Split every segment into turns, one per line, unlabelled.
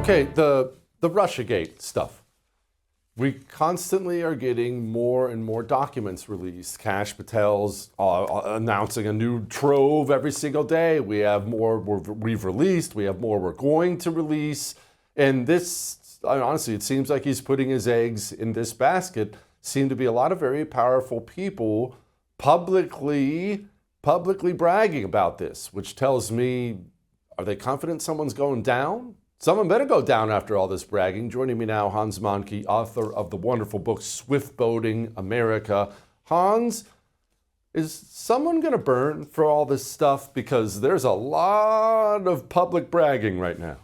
Okay, the RussiaGate stuff. We constantly are getting more and more documents released. Kash Patel's announcing a new trove every single day. We have more we've released. We have more we're going to release. And this, honestly, it seems like he's putting his eggs in this basket. Seem to be a lot of very powerful people publicly bragging about this, which tells me, are they confident someone's going down? Someone better go down after all this bragging. Joining me now, Hans Mahncke, author of the wonderful book, Swift Boating America. Hans, is someone going to burn for all this stuff? Because there's a lot of public bragging right now.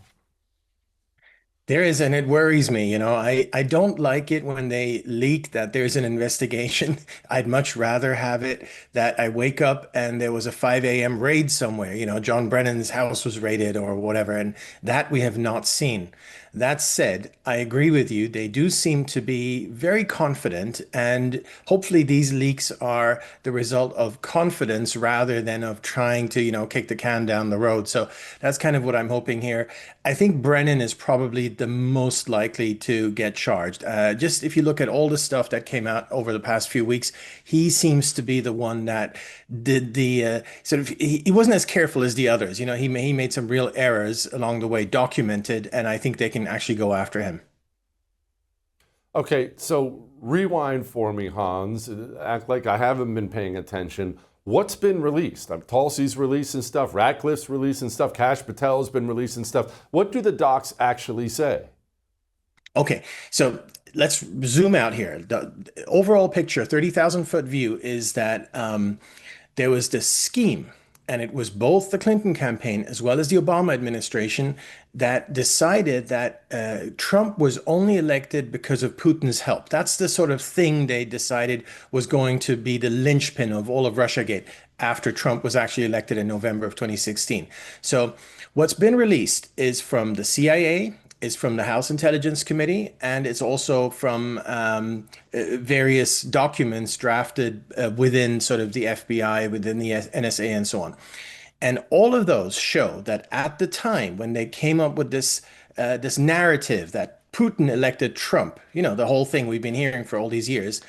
There is, and it worries me. I don't like it when they leak that there's an investigation. I'd much rather have it that I wake up and there was a 5 a.m. raid somewhere. John Brennan's house was raided or whatever, and that we have not seen. That said, I agree with you. They do seem to be very confident, and hopefully these leaks are the result of confidence rather than of trying to, kick the can down the road. So that's kind of what I'm hoping here. I think Brennan is probably the most likely to get charged. Just if you look at all the stuff that came out over the past few weeks, he seems to be the one that did the he wasn't as careful as the others. He made some real errors along the way, documented, and I think they can actually go after him.
Okay, so rewind for me, Hans. Act like I haven't been paying attention. What's been released? Tulsi's releasing stuff, Ratcliffe's releasing stuff, Kash Patel's been releasing stuff. What do the docs actually say?
Okay, so let's zoom out here. The overall picture, 30,000-foot view, is that there was this scheme, and it was both the Clinton campaign as well as the Obama administration that decided that Trump was only elected because of Putin's help. That's the sort of thing they decided was going to be the linchpin of all of RussiaGate after Trump was actually elected in November of 2016. So what's been released is from the CIA, is from the House Intelligence Committee, and it's also from various documents drafted within sort of the FBI, within the NSA, and so on. And all of those show that at the time when they came up with this narrative that Putin elected Trump, the whole thing we've been hearing for all these years,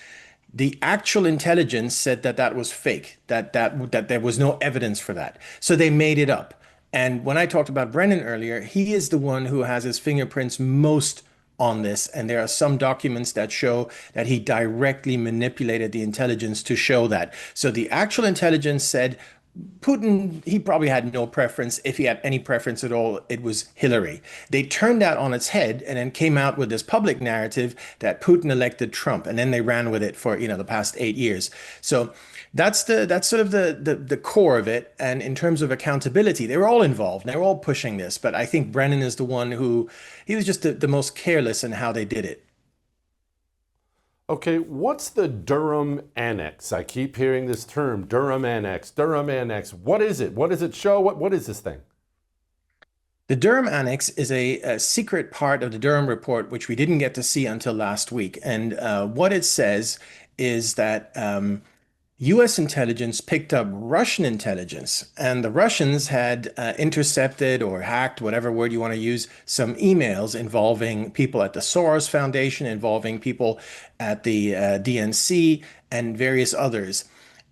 the actual intelligence said that that was fake, that there was no evidence for that. So they made it up. And when I talked about Brennan earlier, he is the one who has his fingerprints most on this. And there are some documents that show that he directly manipulated the intelligence to show that. So the actual intelligence said Putin, he probably had no preference. If he had any preference at all, it was Hillary. They turned that on its head and then came out with this public narrative that Putin elected Trump. And then they ran with it for, the past 8 years. So that's sort of the core of it. And in terms of accountability, they were all involved. They were all pushing this. But I think Brennan is the one who, he was just the most careless in how they did it.
Okay, what's the Durham annex? I keep hearing this term, Durham annex, Durham annex. What is it? What does it show? What is this thing?
The Durham Annex is a secret part of the Durham report, which we didn't get to see until last week. And what it says is that US intelligence picked up Russian intelligence, and the Russians had intercepted or hacked, whatever word you want to use, some emails involving people at the Soros Foundation, involving people at the DNC, and various others.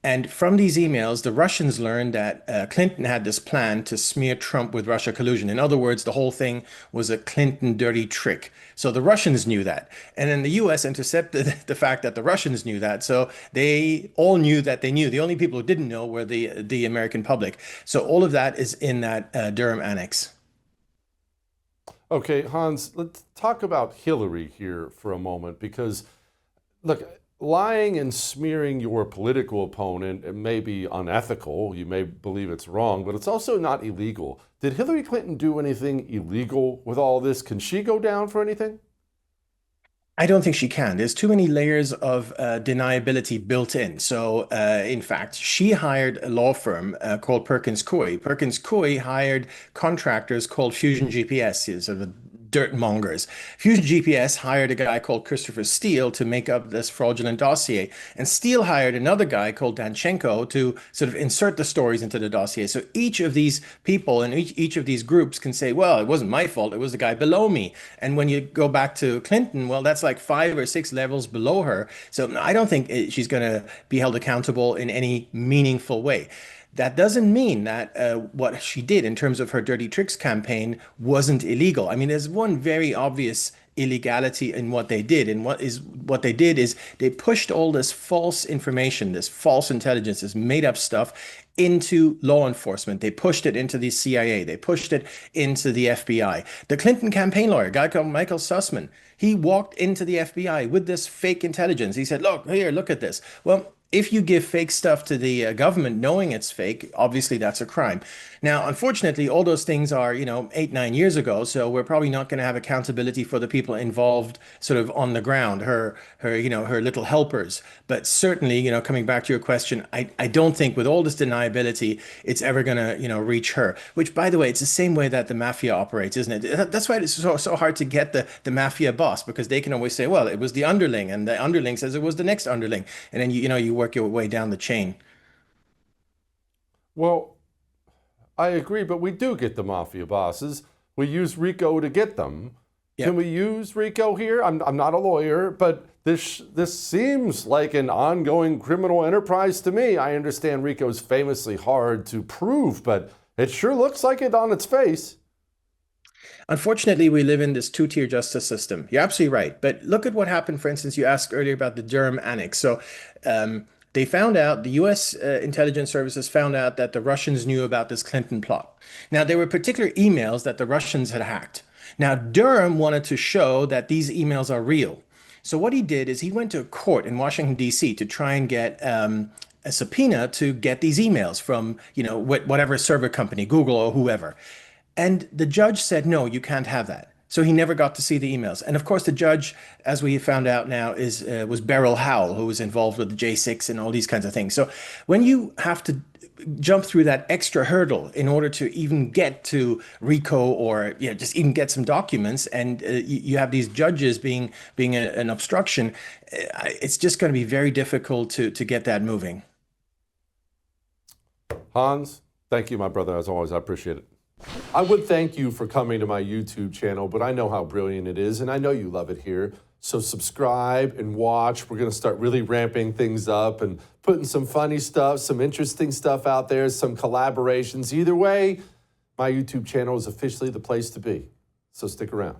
And from these emails, the Russians learned that Clinton had this plan to smear Trump with Russia collusion. In other words, the whole thing was a Clinton dirty trick. So the Russians knew that. And then the US intercepted the fact that the Russians knew that. So they all knew that they knew. The only people who didn't know were the American public. So all of that is in that Durham Annex.
Okay, Hans, let's talk about Hillary here for a moment, because look, lying and smearing your political opponent may be unethical. You may believe it's wrong, but it's also not illegal. Did Hillary Clinton do anything illegal with all this? Can she go down for anything?
I don't think she can. There's too many layers of deniability built in. So, in fact, she hired a law firm called Perkins Coie. Perkins Coie hired contractors called Fusion GPS, sort of dirt mongers. Fusion GPS hired a guy called Christopher Steele to make up this fraudulent dossier. And Steele hired another guy called Danchenko to sort of insert the stories into the dossier. So each of these people and each of these groups can say, well, it wasn't my fault, it was the guy below me. And when you go back to Clinton, well, that's like 5 or 6 levels below her. So I don't think she's going to be held accountable in any meaningful way. That doesn't mean that what she did in terms of her dirty tricks campaign wasn't illegal. I mean, there's one very obvious illegality in what they did. And what they did is they pushed all this false information, this false intelligence, this made up stuff into law enforcement. They pushed it into the CIA. They pushed it into the FBI. The Clinton campaign lawyer, a guy called Michael Sussman, he walked into the FBI with this fake intelligence. He said, look, here, look at this. Well, if you give fake stuff to the government knowing it's fake, obviously that's a crime. Now, unfortunately, all those things are, 8, 9 years ago, so we're probably not going to have accountability for the people involved sort of on the ground, her little helpers. But certainly, coming back to your question, I don't think with all this deniability, it's ever going to, reach her, which, by the way, it's the same way that the mafia operates, isn't it? That's why it's so hard to get the mafia boss, because they can always say, well, it was the underling, and the underling says it was the next underling. And then, you work your way down the chain.
Well, I agree, but we do get the mafia bosses. We use RICO to get them. Yep. Can we use RICO here? I'm not a lawyer, but this seems like an ongoing criminal enterprise to me. I understand RICO is famously hard to prove, but it sure looks like it on its face.
Unfortunately, we live in this two-tier justice system. You're absolutely right. But look at what happened, for instance, you asked earlier about the Durham annex. So they found out, the US intelligence services found out that the Russians knew about this Clinton plot. Now, there were particular emails that the Russians had hacked. Now, Durham wanted to show that these emails are real. So what he did is he went to a court in Washington, D.C. to try and get a subpoena to get these emails from, whatever server company, Google or whoever. And the judge said, no, you can't have that. So he never got to see the emails. And of course, the judge, as we found out now, was Beryl Howell, who was involved with the J6 and all these kinds of things. So when you have to jump through that extra hurdle in order to even get to RICO or just even get some documents, and you have these judges being an obstruction, it's just going to be very difficult to get that moving.
Hans, thank you, my brother. As always, I appreciate it. I would thank you for coming to my YouTube channel, but I know how brilliant it is, and I know you love it here. So subscribe and watch. We're going to start really ramping things up and putting some funny stuff, some interesting stuff out there, some collaborations. Either way, my YouTube channel is officially the place to be. So stick around.